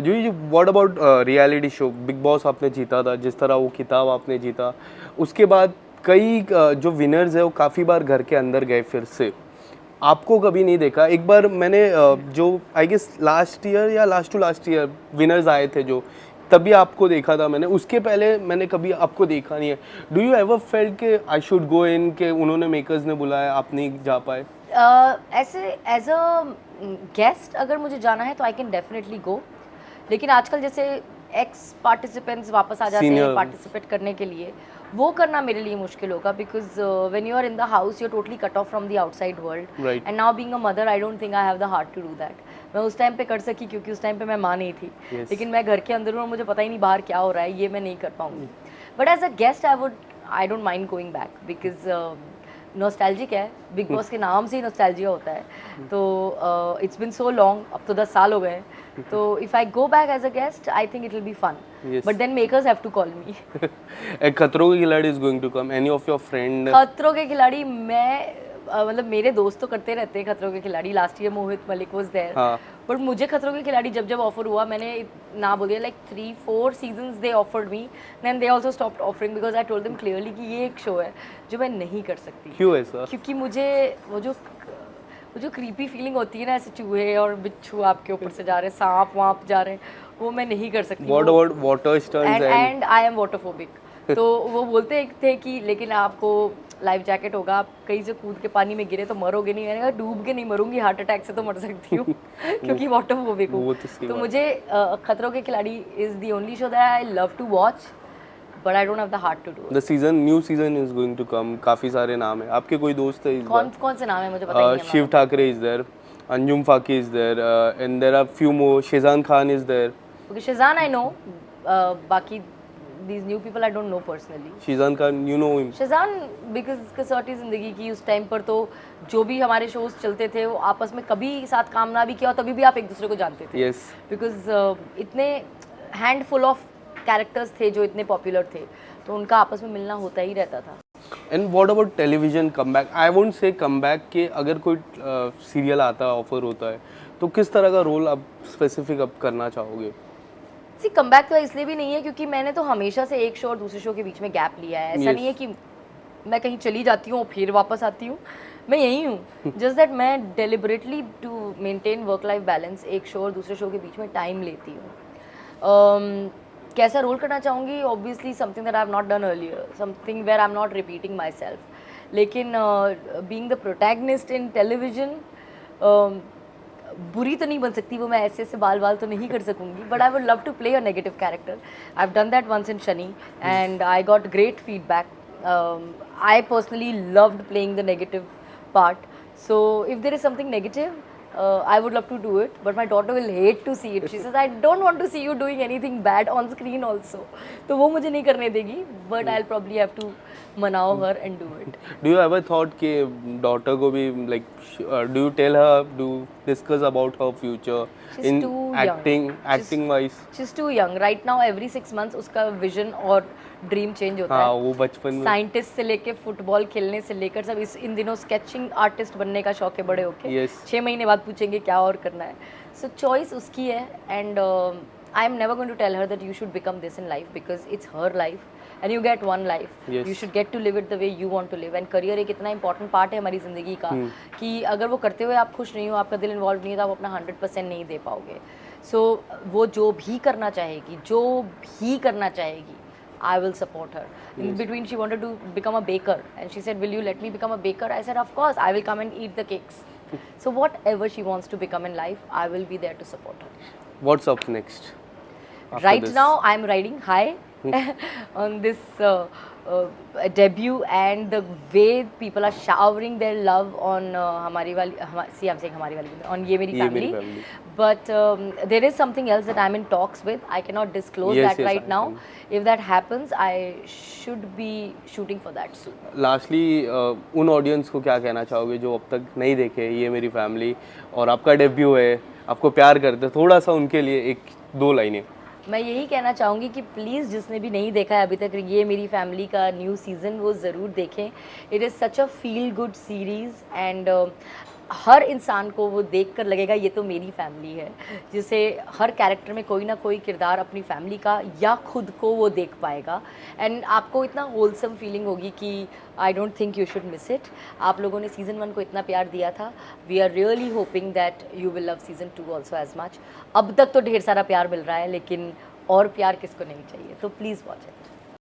Ji what about reality show Bigg Boss आपने जीता था, जिस तरह वो खिताब आपने जीता, उसके बाद कई जो विनर्स है वो काफ़ी बार घर के अंदर गए फिर से, आपको कभी नहीं देखा। एक बार मैंने जो आई गेस लास्ट ईयर या last to last year winners आए थे जो, तभी आपको देखा था मैंने, उसके पहले मैंने कभी आपको देखा नहीं है। डू यू एवर फेल्ट कि आई शुड गो इन, के उन्होंने मेकर्स ने बुलाया आप नहीं जा पाए? ऐसे एज अ गेस्ट अगर मुझे जाना है तो आई कैन डेफिनेटली गो, लेकिन आजकल जैसे एक्स पार्टिसिपेंट्स वापस आ जाते हैं सीनियर पार्टिसिपेट करने के लिए, वो करना मेरे लिए मुश्किल होगा, because when you are in the house you are totally cut off from the outside world, right. And now being a mother I don't think I have the heart to do that. मैं उस time पे कर सकी क्योंकि उस time पे मैं माँ नहीं थी, Yes. लेकिन मैं घर के अंदर हूँ और मुझे पता ही नहीं बाहर क्या हो रहा है, ये मैं नहीं कर पाऊँगी। But as a guest I don't mind going back, because nostalgic है, बिग बॉस के नाम से ही नॉस्टैल्जिया होता है, तो इट्स बिन सो लॉन्ग, अब तो 10 साल हो गए हैं, तो if I go back as a guest I think it will be fun, Yes. But then makers have to call me. खतरों के खिलाड़ी is going to come, any of your friend? खतरों के खिलाड़ी मैं मतलब मेरे दोस्त तो करते रहते हैं खतरों के खिलाड़ी, last year Mohit Malik was there, हाँ। बट मुझे खतरों के खिलाड़ी जब जब ऑफर हुआ मैंने ना बोल दिया, like 3-4 seasons they offered me, then they also stopped offering because I told them clearly कि ये एक शो है जो मैं नहीं कर सकती। क्यों ऐसा? क्योंकि मुझे वो जो क्रीपी फीलिंग होती है ना, ऐसे चूहे और बिच्छू आपके ऊपर से जा रहे हैं, सांप वाप जा रहे हैं, वो मैं नहीं कर सकती। What about water stunts and I am waterphobic. तो वो बोलते थे कि लेकिन आपको लाइफ जैकेट होगा, आप कहीं से कूद के पानी में गिरे तो मरोगे नहीं। मैंने कहा डूब के नहीं मरूंगी, हार्ट अटैक से तो मर सकती हूँ क्योंकि वाटरफोबिक हूँ। तो मुझे खतरों के खिलाड़ी is the only show that I love to watch, but I don't have the heart to do the season, new season is going to come, काफी सारे नाम है। आपके कोई दोस्त है इस बार? कौन से नाम है मुझे पता ही नहीं है। Shiv Thakare is there, Anjum Fakih is there, and there are few more, Shezan Khan is there. Okay, Shezan I know, बाकी these new people I don't know personally. Shezan Khan, you know him? Shezan because Kasautii Zindagii की उस टाइम पर तो जो भी हमारे शोज चलते थे वो आपस में कभी साथ काम ना भी किया हो तभी भी आप एक दूसरे को जानते थे। Yes. बिकॉज इतने हैंडफुल ऑफ कैरेक्टर्स थे जो इतने पॉपुलर थे, तो उनका आपस में मिलना होता ही रहता था। And what about television comeback? I won't say comeback के, अगर कोई सीरियल आता है, ऑफर होता है, तो किस तरह का रोल आप स्पेसिफिक अब करना चाहोगे? सी कमबैक तो इसलिए भी नहीं है क्योंकि मैंने तो हमेशा से एक शो और दूसरे शो के बीच में गैप लिया है। ऐसा नहीं है कि मैं कहीं चली जाती हूँ और फिर वापस आती हूँ, मैं यहीं हूँ। जस्ट दैट मैं deliberately to maintain work life balance एक शो और दूसरे शो के बीच में टाइम लेती हूँ। कैसा रोल करना चाहूँगी? Obviously something that I have not done earlier, something where I am not repeating my self. लेकिन being the protagonist in television बुरी तो नहीं बन सकती, वो मैं ऐसे ऐसे बाल तो नहीं कर सकूंगी, but I would love to play a negative character. I have done that once in Shani and I got great feedback. I personally loved playing the negative part, so if there is something negative I would love to do it, but my daughter will hate to see it. She says I don't want to see you doing anything bad on screen also, तो वो मुझे नहीं करने देगी, but I'll probably have to मनाओ her and do it. Do you ever thought कि daughter को भी like do you tell her, do you discuss about her future She's in too acting, young. acting wise? She's too young right now. Every 6 months उसका vision और dream change होता हाँ, है। वो बचपन में साइंटिस्ट से लेके फुटबॉल खेलने से लेकर सब इन दिनों स्केचिंग आर्टिस्ट बनने का शौक है बड़े होके। Yes. 6 महीने बाद पूछेंगे क्या और करना है। सो चॉइस उसकी है and I am never going to tell her that you should become this in life because it's her life and you get one life. Yes. You should get to live it the way you want to live, and career एक इतना important part है हमारी ज़िंदगी का कि अगर वो करते हुए आप खुश नहीं हो, आपका दिल इन्वॉल्व नहीं है, तो आप अपना 100% नहीं दे पाओगे। सो वो जो भी करना चाहेगी I will support her. In between, she wanted to become a baker, and she said, "Will you let me become a baker?" I said, "Of course, I will come and eat the cakes." So whatever she wants to become in life, I will be there to support her. what's up next after Right this? now, I'm riding high on this debut, and the way people are showering their love on हमारी वाली on ये मेरी family. But there is something else that I'm in talks with. I cannot disclose Yes, that yes, right I now. can. If that happens, I should be shooting for that soon. Lastly उन audience को क्या कहना चाहोगे जो अब तक नहीं देखे ये मेरी फैमिली, और आपका डेब्यू है, आपको प्यार करते, थोड़ा सा उनके लिए एक दो लाइनें? मैं यही कहना चाहूँगी कि प्लीज़ जिसने भी नहीं देखा है अभी तक ये मेरी फैमिली का न्यू सीज़न, वो ज़रूर देखें। It is such a feel good series and हर इंसान को वो देखकर लगेगा ये तो मेरी फैमिली है, जिसे हर कैरेक्टर में कोई ना कोई किरदार अपनी फैमिली का या खुद को वो देख पाएगा, एंड आपको इतना होलसम फीलिंग होगी कि आई don't think you should miss it. आप लोगों ने सीज़न 1 को इतना प्यार दिया था, we are really hoping that you will love season 2 also as much. अब तक तो ढेर सारा प्यार मिल रहा है, लेकिन और प्यार किसको नहीं चाहिए, तो प्लीज़ वॉच इट।